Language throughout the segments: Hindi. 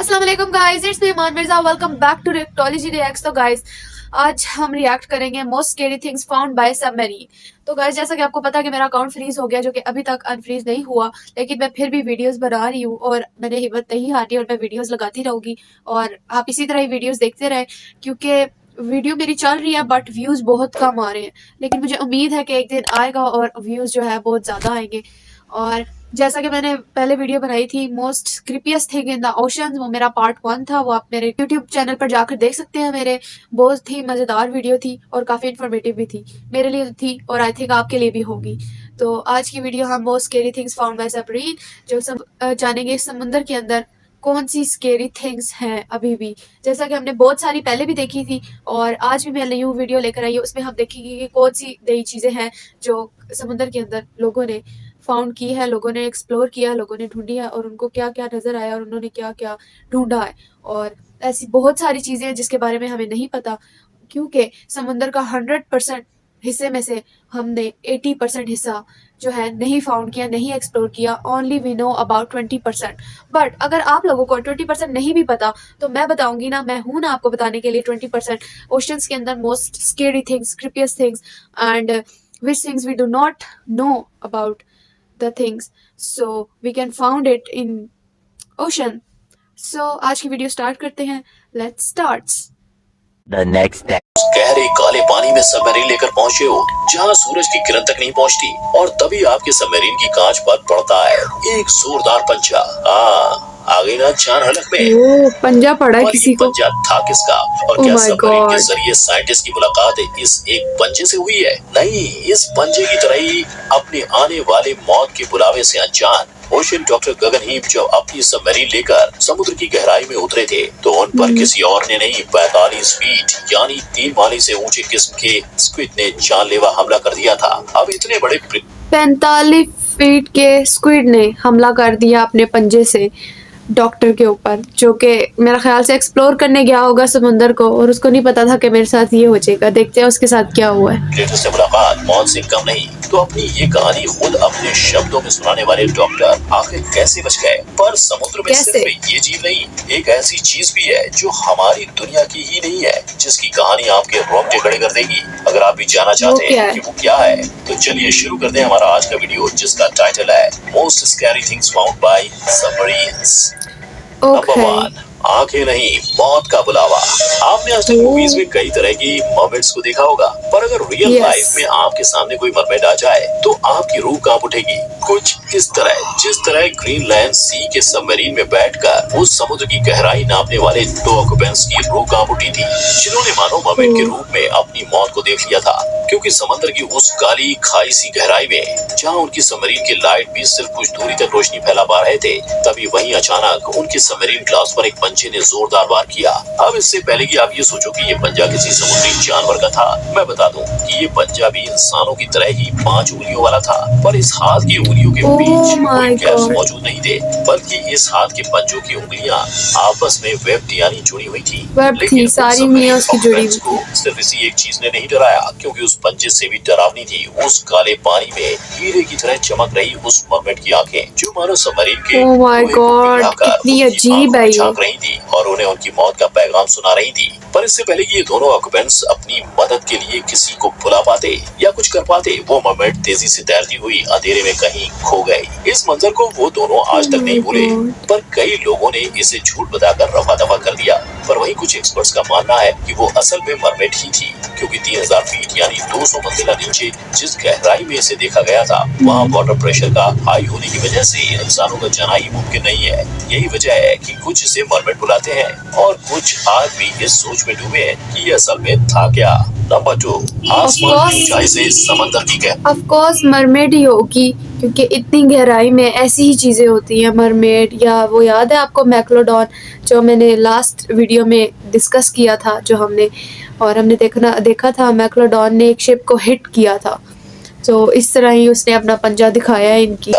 अस्सलाम वालेकुम guys, it's me Iman Mirza. Welcome back to Reactology reacts. तो गाइस आज हम रिएक्ट करेंगे most scary things found by submarine. तो गाइस जैसा कि आपको पता है कि मेरा अकाउंट फ्रीज हो गया, जो कि अभी तक अनफ्रीज नहीं हुआ, लेकिन मैं फिर भी वीडियोस बना रही हूँ और मैंने हिम्मत नहीं हारी और मैं वीडियोस लगाती रहूँगी और आप इसी तरह ही वीडियोस देखते रहें, क्योंकि वीडियो मेरी चल रही है बट व्यूज़ बहुत कम आ रहे हैं। लेकिन मुझे उम्मीद है कि एक दिन आएगा और व्यूज़ जो है बहुत ज़्यादा आएंगे। और जैसा कि मैंने पहले वीडियो बनाई थी most creepiest thing in the ocean, वो मेरा पार्ट 1 था, वो आप मेरे यूट्यूब चैनल पर जाकर देख सकते हैं। मेरे बहुत ही मज़ेदार वीडियो थी और काफ़ी इन्फॉर्मेटिव भी थी, मेरे लिए थी और आई थिंक आपके लिए भी होगी। तो आज की वीडियो हम most scary things found by submarine, जो सब जानेंगे समुंदर के अंदर कौन सी स्केरी थिंग्स हैं अभी भी। जैसा कि हमने बहुत सारी पहले भी देखी थी और आज भी मैं न्यू वीडियो लेकर आई हूँ, उसमें हम देखेंगे कि कौन सी नई चीज़ें हैं जो समुद्र के अंदर लोगों ने फाउंड की है, लोगों ने एक्सप्लोर किया, लोगों ने ढूंढी है और उनको क्या क्या नज़र आया और उन्होंने क्या क्या ढूंढा है। और ऐसी बहुत सारी चीज़ें हैं जिसके बारे में हमें नहीं पता, क्योंकि समुंदर का 100% हिस्से में से हमने 80% हिस्सा जो है नहीं फाउंड किया, नहीं एक्सप्लोर किया। Only we know about 20%। But अगर आप लोगों को 20% नहीं भी पता तो मैं बताऊंगी ना, मैं हूं ना आपको बताने के लिए 20% ओशंस के अंदर most scary things, creepiest things and which things we do not know about the things, so we can found it in ocean. सो आज की वीडियो स्टार्ट करते हैं। Let's start. The next day. गहरे काले पानी में सबमरीन लेकर पहुंचे हो, जहां सूरज की किरण तक नहीं पहुंचती, और तभी आपके सबमरीन की कांच पर पड़ता है एक जोरदार पंजा। आ गई ना जान हलक में। ओ, पंजा पड़ा है किसी को। पंजा था किसका? और क्या सबमरीन के जरिए साइंटिस्ट की मुलाकात इस एक पंजे से हुई है? नहीं, इस पंजे की तरह ही अपने आने वाले मौत के बुलावे से अनजान ओशन डॉक्टर गगनहीप जब अपनी सबमरीन लेकर समुद्र की गहराई में उतरे थे, तो उन पर किसी और ने नहीं 45 फीट यानी 3 माली से ऊंचे किस्म के स्क्विड ने जानलेवा हमला कर दिया था। अब इतने बड़े 45 फीट के स्क्विड ने हमला कर दिया अपने पंजे से डॉक्टर के ऊपर, जो कि मेरा ख्याल से एक्सप्लोर करने गया होगा समुंदर को और उसको नहीं पता था कि मेरे साथ ये हो जाएगा। देखते हैं उसके साथ क्या हुआ है। क्रिएटर से मुलाकात मौत से कम नहीं, तो अपनी ये कहानी खुद अपने शब्दों में सुनाने वाले डॉक्टर आखिर कैसे बच गए? पर समुद्र में सिर्फ ये जीव नहीं, एक ऐसी चीज भी है जो हमारी दुनिया की ही नहीं है, जिसकी कहानी आपके रोंगटे खड़े कर देगी। अगर आप भी जानना चाहते हैं कि वो क्या है, तो चलिए शुरू करते हैं हमारा आज का वीडियो, जिसका टाइटल है most scary things found bye submarines. Number 1, आंखें नहीं, मौत का बुलावा। आपने आज तक मूवीज में कई तरह की मरमेड्स को देखा होगा, पर अगर रियल लाइफ में आपके सामने कोई मरमेड आ जाए तो आपकी रूह कांप उठेगी। कुछ इस तरह, जिस तरह ग्रीनलैंड सी के सबमरीन में बैठकर उस समुद्र की गहराई नापने वाले 2 ऑक्यूपेंट्स की रूह कांप उठी थी, जिन्होंने मानो मरमेड के रूप में अपनी मौत को देख लिया था। क्योंकि समंदर की उस काली खाई सी गहराई में, जहाँ उनकी सबमरीन की लाइट भी सिर्फ कुछ दूरी तक रोशनी फैला पा रहे थे, तभी वहीं अचानक उनके सबमरीन ग्लास पर एक पंजे ने जोरदार वार किया। अब इससे पहले कि आप ये सोचो कि ये पंजा किसी समुद्री जानवर का था, मैं बता दूं कि ये पंजा भी इंसानों की तरह ही 5 उंगलियों वाला था, पर इस हाथ की उंगलियों के बीच कोई गैप्स मौजूद नहीं थे, बल्कि इस हाथ के पंजों की उंगलियां आपस में वेब्ड यानी जुड़ी हुई थी। लेकिन सारी उंगलियां उसकी जुड़ी हुई थी। सिर्फ इसी एक चीज ने नहीं डराया, क्योंकि उस पंजे से भी डरावनी थी उस काले पानी में हीरे की तरह चमक रही उस मरमेड की आंखें, जो मानो सबमरीन के ओह माय गॉड, कितनी अजीब है ये। रही थी और उन्हें उनकी मौत का पैगाम सुना रही थी। पर इससे पहले कि ये दोनों ऑक्यूपेंट्स अपनी मदद के लिए किसी को बुला पाते या कुछ कर पाते, वो मरमेड तेजी से तैरती हुई अंधेरे में कहीं खो गई। इस मंजर को वो दोनों आज तक नहीं भूले, पर कई लोगों ने इसे झूठ बताकर रफा दफा कर दिया। पर वहीं कुछ एक्सपर्ट्स का मानना है कि वो असल में मरमेड ही थी, क्योंकि 3000 फीट यानी 200 मंजिला नीचे जिस गहराई में इसे देखा गया था, वहाँ वाटर प्रेशर का हाई होने की वजह से इंसानों का जाना ही मुमकिन नहीं है। यही वजह है कि कुछ इसे मरमेड बुलाते हैं और कुछ आज भी इस सोच में डूबे हैं कि ये असल में था क्या। नंबर 2, आसमान की ऊंचाई से समंदर की गहराई। ऑफ कोर्स मरमेड ही होगी, क्योंकि इतनी गहराई में ऐसी ही चीजें होती हैं, मरमेड। या वो याद है आपको मैक्लोडॉन, जो मैंने लास्ट वीडियो में डिस्कस किया था, जो हमने देखा था मैक्लोडॉन ने एक शिप को हिट किया था, तो इस तरह ही उसने अपना पंजा दिखाया है इनकी।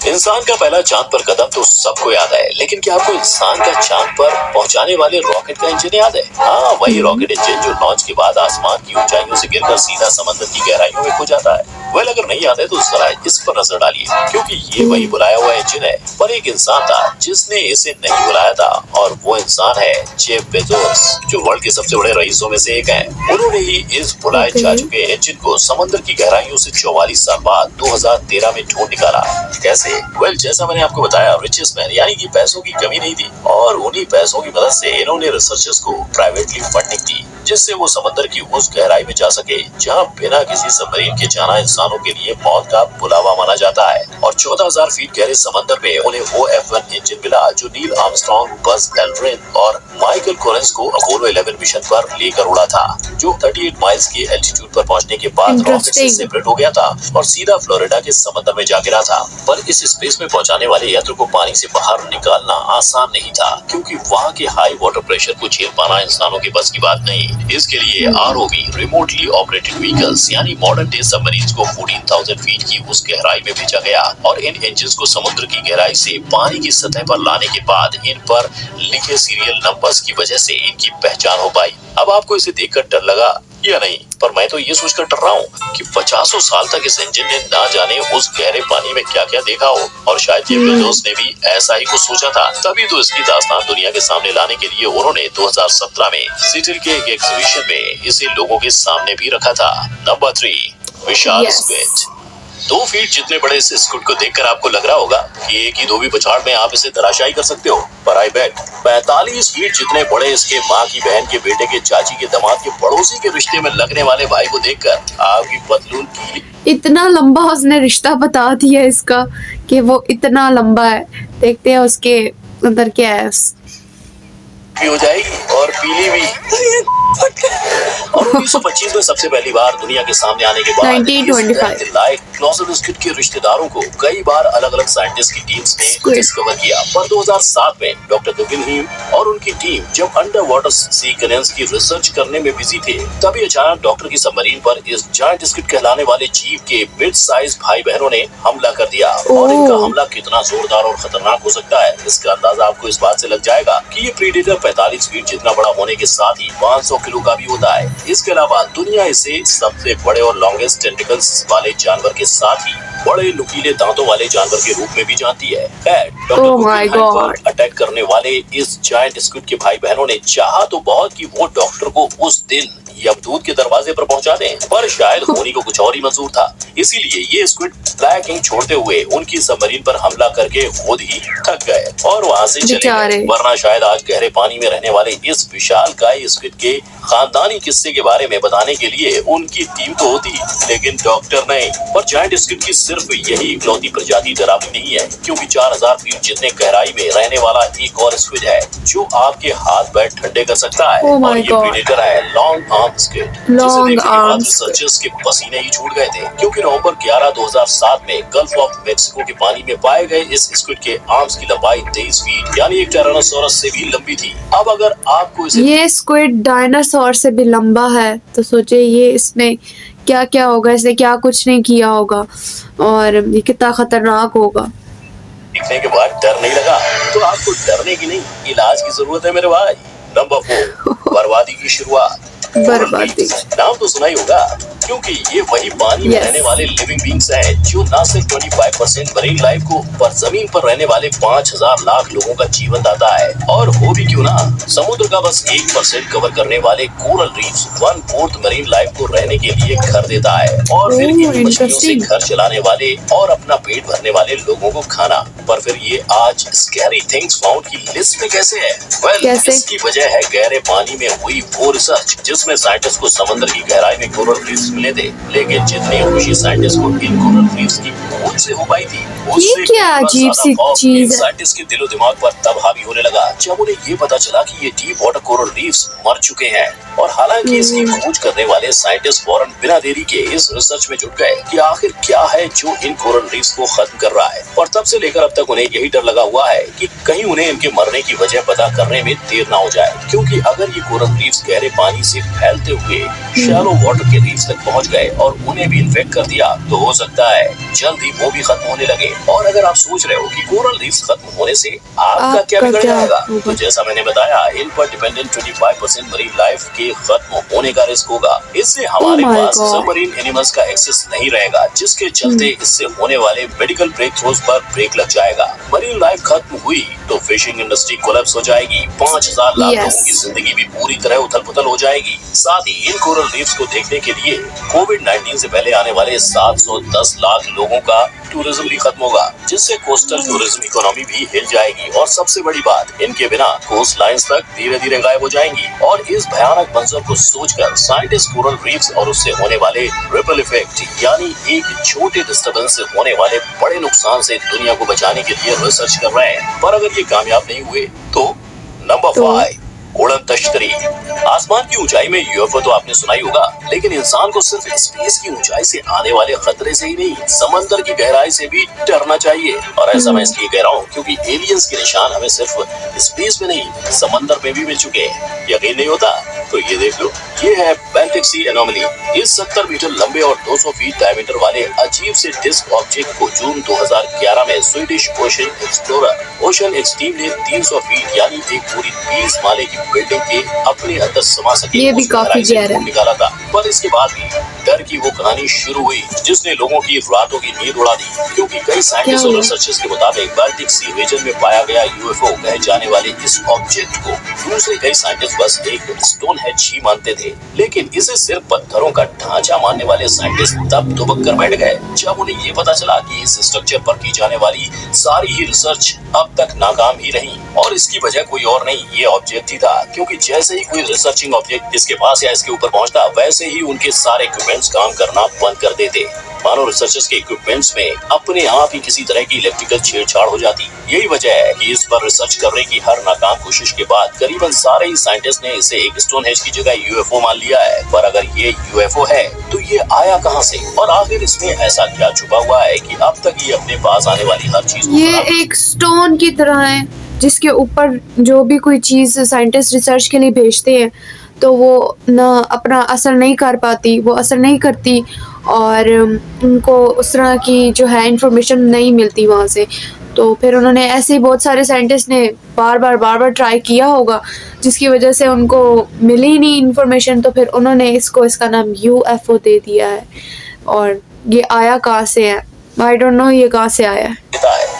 इंसान का पहला चांद पर कदम तो सबको याद है, लेकिन क्या आपको इंसान का चांद पर पहुंचाने वाले रॉकेट का इंजन याद है? हाँ, वही रॉकेट इंजन जो लॉन्च के बाद आसमान की ऊंचाइयों से गिरकर सीधा समंदर की गहराइयों में खो जाता है। वेल अगर नहीं आता है तो जरा इस पर नजर डालिए, क्योंकि ये वही बुलाया हुआ इंजन है, पर एक इंसान था जिसने इसे नहीं बुलाया था, और वो इंसान है जेफ बेजोस, जो वर्ल्ड के सबसे बड़े रईसों में से एक है। उन्होंने ही इस बुलाए जा चुके इंजन को समंदर की गहराइयों से 44 साल बाद 2013 में ढूंढ निकाला। कैसे? वेल जैसा मैंने आपको बताया, रिचेस्ट मैन यानी कि पैसों की कमी नहीं थी, और उन्हीं पैसों की मदद से इन्होंने रिसर्चर्स को प्राइवेटली फंडिंग दी, जिससे वो समंदर की उस गहराई में जा सके जहां बिना किसी सबमरीन के जाना इंसानों के लिए मौत का बुलावा माना जाता है। और 14,000 फीट गहरे समंदर में उन्हें वो F1 इंजन मिला जो नील आर्मस्ट्रांग, बज एल्ड्रिन और माइकल कोलिंस को अपोलो 11 मिशन पर लेकर उड़ा था, जो 38 माइल्स के एल्टीट्यूड पर पहुंचने के बाद रॉकेट से सेपरेट हो गया था और सीधा फ्लोरिडा के समंदर में जा गिरा था। पर इस स्पेस में पहुंचाने वाले यंत्र को पानी से बाहर निकालना आसान नहीं था, क्योंकि वहाँ के हाई वाटर प्रेशर को झेल पाना इंसानों के बस की बात नहीं। इसके लिए ROV रिमोटली ऑपरेटेड व्हीकल्स यानी मॉडर्न डे सबमरीन्स को 14,000 फीट की उस गहराई में भेजा गया, और इन इंजन्स को समुद्र की गहराई से पानी की सतह पर लाने के बाद इन पर लिखे सीरियल नंबर्स की वजह से इनकी पहचान हो पाई। अब आपको इसे देखकर डर लगा या नहीं? पर मैं तो ये सोचकर डर रहा हूँ कि 50 साल तक इस इंजन ने ना जाने उस गहरे पानी में क्या क्या देखा हो, और शायद जेफ बेजोस ने भी ऐसा ही कुछ सोचा था। तभी तो इसकी दास्तान दुनिया के सामने लाने के लिए उन्होंने 2017 में सिटिल के एक एग्जीबिशन में इसे लोगों के सामने भी रखा था। नंबर 3, विशाल स्क्विड। 2 फीट जितने बड़े इस स्क्विड को देखकर आपको लग रहा होगा कि एक ही धोबी पछाड़ में आप इसे तराशाई कर सकते हो, पर आई बेट 45 फीट जितने बड़े इसके माँ की बहन के बेटे के चाची के दामाद के पड़ोसी के रिश्ते में लगने वाले भाई को देखकर आपकी पतलून की इतना लंबा उसने रिश्ता बता दिया इसका कि वो इतना लंबा है। देखते हैं उसके अंदर क्या है। भी हो जाएगी और पीली भी। और 1925 में सबसे पहली बार दुनिया के सामने आने के बाद 1925 क्लोजर स्क्विड के रिश्तेदारों को कई बार अलग अलग साइंटिस्ट की टीम्स ने डिस्कवर किया, पर 2007 में डॉक्टर गुगनहीम और उनकी टीम जब अंडर वाटर सी कनेंस की रिसर्च करने में बिजी थे, तभी अचानक डॉक्टर की सबमरीन पर इस जायंट स्क्विड कहलाने वाले जीव के बिग साइज भाई बहनों ने हमला कर दिया। और इनका हमला कितना जोरदार और खतरनाक हो सकता है, इसका अंदाजा आपको इस बात से लग जाएगा कि ये प्रीडेटर 45 फीट जितना बड़ा होने के साथ ही 500 किलो का भी होता है। इसके अलावा दुनिया इसे सबसे बड़े और लॉन्गेस्ट टेंटिकल्स वाले जानवर के साथ ही बड़े नुकीले दांतों वाले जानवर के रूप में भी जानती है। डॉक्टर अटैक करने वाले इस जायंट स्क्विड के भाई बहनों ने चाहा तो बहुत कि वो डॉक्टर को उस दिन यमदूत के दरवाजे पर पहुंचा दें, पर शायद होनी को कुछ और ही मंजूर था। इसीलिए ये स्क्विड ब्लैक इंक छोड़ते हुए उनकी सबमरीन पर हमला करके खुद ही थक गए और वहां से चले गए, वरना शायद आज गहरे पानी में रहने वाले इस विशालकाय स्क्विड के खानदानी किस्से के बारे में बताने के लिए उनकी टीम तो होती, लेकिन डॉक्टर नहीं। पर जायंट स्क्विड की सिर्फ यही इकलौती प्रजाति डरावनी नहीं है, क्योंकि 4000 फीट जितने गहराई में रहने वाला एक और स्क्विड है जो आपके हाथ पैर ठंडे कर सकता है। और ये प्रीडेटर है लॉन्ग आर्म स्क्विड, जिसे देखने के बाद रिसर्चर्स के पसीने ही छूट गए थे, क्योंकि नवंबर 11, 2007 में गल्फ ऑफ मेक्सिको के पानी में पाए गए इस स्क्विड के आर्म्स की लंबाई 23 फीट यानी एक टायरानोसोरस से भी लंबी थी। अब अगर आपको ये स्क्विड डायनासोर से भी लंबा है, तो सोचिए ये इसमें क्या क्या होगा, इसने क्या कुछ नहीं किया होगा और ये कितना खतरनाक होगा। दिखने के बाद डर नहीं लगा तो आपको डरने की नहीं, इलाज की जरूरत है मेरे भाई। नंबर 4, बर्बादी की शुरुआत। बर्बादी नाम तो सुना ही होगा, क्योंकि ये वही पानी में रहने वाले लिविंग बींग्स हैं जो न सिर्फ 25% मरीन लाइफ को, पर जमीन पर रहने वाले 5000 लाख लोगों का जीवन दाता है। और हो भी क्यों ना, समुद्र का बस 1% कवर करने वाले कोरल रीफ्स 1/4 मरीन लाइफ को रहने के लिए घर देता है, और फिर इन मछलियों से घर चलाने वाले और अपना पेट भरने वाले लोगों को खाना। पर फिर ये आज स्कैरी थिंग्स फाउंड की लिस्ट में कैसे है? इसकी वजह है गहरे पानी में हुई वो रिसर्च जिसमें साइंटिस्ट को समंदर की गहराई में कोरल रीफ्स मिले थे, लेकिन जितनी खुशी साइंटिस्ट को इन कोरल रीफ्स की खोज से हो पाई थी, उससे क्या अजीब सी चीज है। साइंटिस्ट के दिलो दिमाग पर तब हावी होने लगा जब उन्हें ये पता चला कि ये डीप वाटर कोरल रीफ्स मर चुके हैं। और हालांकि इसकी खोज करने वाले साइंटिस्ट फौरन बिना देरी के इस रिसर्च में जुट गए कि आखिर क्या है जो इन कोरल रीफ्स को खत्म कर रहा है। और तब से लेकर अब तक उन्हें यही डर लगा हुआ है कि कहीं उन्हें इनके मरने की वजह पता करने में देर ना हो जाए, क्योंकि अगर ये कोरल रीफ्स गहरे पानी से फैलते हुए शैलो वाटर के रीफ्स तक पहुंच गए और उन्हें भी इन्फेक्ट कर दिया, तो हो सकता है जल्द ही वो भी खत्म होने लगे। और अगर आप सोच रहे हो कि कोरल रीफ्स खत्म होने से आपका क्या बिगड़ जाएगा, तो जैसा मैंने बताया, इन पर डिपेंडेंट 25% मरीन लाइफ के खत्म होने का रिस्क होगा। इससे हमारे पास सबमरीन एनिमल्स का एक्सेस नहीं रहेगा, जिसके चलते इससे होने वाले मेडिकल ब्रेक थ्रूज पर ब्रेक लग जाएगा। मरीन लाइफ खत्म हुई तो फिशिंग इंडस्ट्री कोलैप्स हो जाएगी, 5000 लाख लोगों की जिंदगी भी पूरी तरह उथल पुथल हो जाएगी। साथ ही इन कोरल रीफ्स को देखने के लिए कोविड-19 से पहले आने वाले 710 लाख लोगों का टूरिज्म भी खत्म होगा, जिससे कोस्टल टूरिज्म इकोनॉमी भी हिल जाएगी। और सबसे बड़ी बात, इनके बिना कोस्ट लाइन्स तक धीरे धीरे गायब हो जाएंगी। और इस भयानक मंजर को सोचकर साइंटिस्ट कोरल रीफ्स और उससे होने वाले रिपल इफेक्ट यानी एक छोटे डिस्टर्बेंस से होने वाले बड़े नुकसान से दुनिया को बचाने के लिए रिसर्च कर रहे हैं। पर अगर ये कामयाब नहीं हुए तो नंबर 5, उड़न तश्तरी। आसमान की ऊंचाई में यूएफओ तो आपने सुना ही होगा, लेकिन इंसान को सिर्फ स्पेस की ऊंचाई से आने वाले खतरे से ही नहीं, समंदर की गहराई से भी डरना चाहिए। और ऐसा मैं इसलिए कह रहा हूँ क्योंकि एलियंस के निशान हमें सिर्फ स्पेस में नहीं, समंदर में भी मिल चुके हैं। यकीन नहीं होता तो ये देख लो, ये है बाल्टिक सी एनोमली। इस 70 मीटर लंबे और 200 फीट डायमीटर वाले अजीब से डिस्क ऑब्जेक्ट को जून 2011 में Swedish ocean explorer ocean extreme ने 300 फीट यानी एक पूरी 20 माले की बिल्डिंग के अपने अंदर समा सके ये भी काफी गहरा है। निकाला था। पर इसके बाद भी डर की वो कहानी शुरू हुई जिसने लोगों की रातों की नींद उड़ा दी, क्योंकि कई साइंटिस्ट और रिसर्चर्स के मुताबिक बाल्टिक सी रीजन में पाया गया यूएफओ कहे जाने वाले इस ऑब्जेक्ट को दूसरे कई साइंटिस्ट बस एक स्टोन हेज ही मानते थे, लेकिन इसे सिर्फ पत्थरों का ढांचा मानने वाले साइंटिस्ट तब दुबक कर बैठ गए जब उन्हें ये पता चला कि इस स्ट्रक्चर पर की जाने वाली सारी ही रिसर्च अब तक नाकाम ही रही। और इसकी वजह कोई और नहीं, ये ऑब्जेक्ट ही था, क्योंकि जैसे ही कोई रिसर्चिंग ऑब्जेक्ट इसके पास या इसके ऊपर पहुंचता, वैसे ही उनके सारे इक्विपमेंट्स काम करना बंद कर देते। मानो रिसर्चर्स के इक्विपमेंट्स में अपने आप ही किसी तरह की इलेक्ट्रिकल छेड़छाड़ हो जाती। यही वजह है कि इस पर रिसर्च करने की हर नाकाम कोशिश के बाद करीबन सारे ही साइंटिस्ट ने इसे एक स्टोनहेंज की जगह यूएफओ मान लिया है। पर अगर ये यूएफओ है तो ये आया कहां से, और आखिर इसमें ऐसा क्या छुपा हुआ है कि अब तक ये अपने पास आने वाली हर चीज ये एक स्टोन की तरह है जिसके ऊपर जो भी कोई चीज साइंटिस्ट रिसर्च के लिए भेजते हैं तो वो ना अपना असर नहीं कर पाती, वो असर नहीं करती और उनको उस तरह की जो है इंफॉर्मेशन नहीं मिलती वहाँ से। तो फिर उन्होंने ऐसे ही बहुत सारे साइंटिस्ट ने बार बार ट्राई किया होगा, जिसकी वजह से उनको मिली नहीं इंफॉर्मेशन, तो फिर उन्होंने इसका नाम यूएफओ दे दिया है। और ये आया कहाँ से है, आई डोंट नो ये कहाँ से आया है।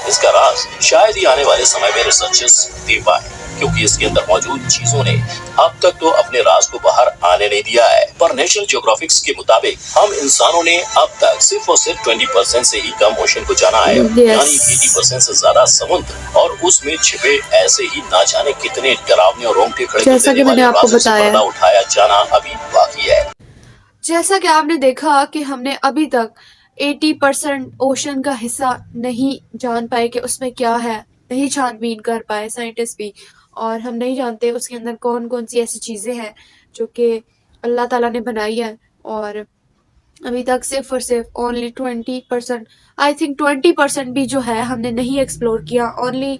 इसका राज शायद ही आने वाले समय में रिसर्चर्स दे पाए, क्योंकि इसके अंदर मौजूद चीजों ने अब तक तो अपने राज को बाहर आने नहीं दिया है। पर नेशनल ज्योग्राफिक्स के मुताबिक हम इंसानों ने अब तक सिर्फ और सिर्फ 20% से ही कम ओशन को जाना है, यानी 80% से ज्यादा समुद्र, और उसमें छिपे ऐसे ही ना जाने कितने डरावने और रोंगटे खड़े जैसा कि मैंने आपको बताया, उठाया जाना अभी बाकी है। जैसा कि आपने देखा कि हमने अभी तक 80% ओशन का हिस्सा नहीं जान पाए कि उसमें क्या है, नहीं छानबीन कर पाए साइंटिस्ट भी, और हम नहीं जानते उसके अंदर कौन कौन सी ऐसी चीज़ें हैं जो कि अल्लाह ताला ने बनाई है। और अभी तक सिर्फ और सिर्फ ओनली 20%, आई थिंक 20% भी जो है हमने नहीं एक्सप्लोर किया। ओनली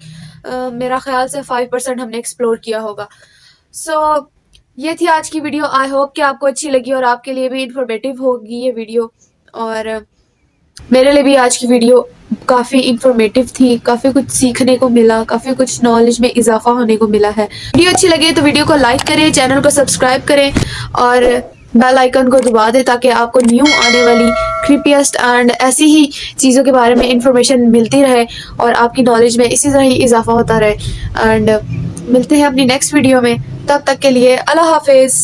मेरा ख्याल से 5% हमने एक्सप्लोर किया होगा। सो ये थी आज की वीडियो। आई होप कि आपको अच्छी लगी और आपके लिए भी इंफॉर्मेटिव होगी ये वीडियो, और मेरे लिए भी आज की वीडियो काफ़ी इंफॉर्मेटिव थी, काफ़ी कुछ सीखने को मिला, काफ़ी कुछ नॉलेज में इजाफा होने को मिला है। वीडियो अच्छी लगे तो वीडियो को लाइक करें, चैनल को सब्सक्राइब करें और बेल आइकन को दबा दें ताकि आपको न्यू आने वाली क्रीपीएस्ट एंड ऐसी ही चीज़ों के बारे में इंफॉर्मेशन मिलती रहे और आपकी नॉलेज में इसी तरह ही इजाफा होता रहे। एंड मिलते हैं अपनी नेक्स्ट वीडियो में, तब तक के लिए अल्लाह हाफिज़।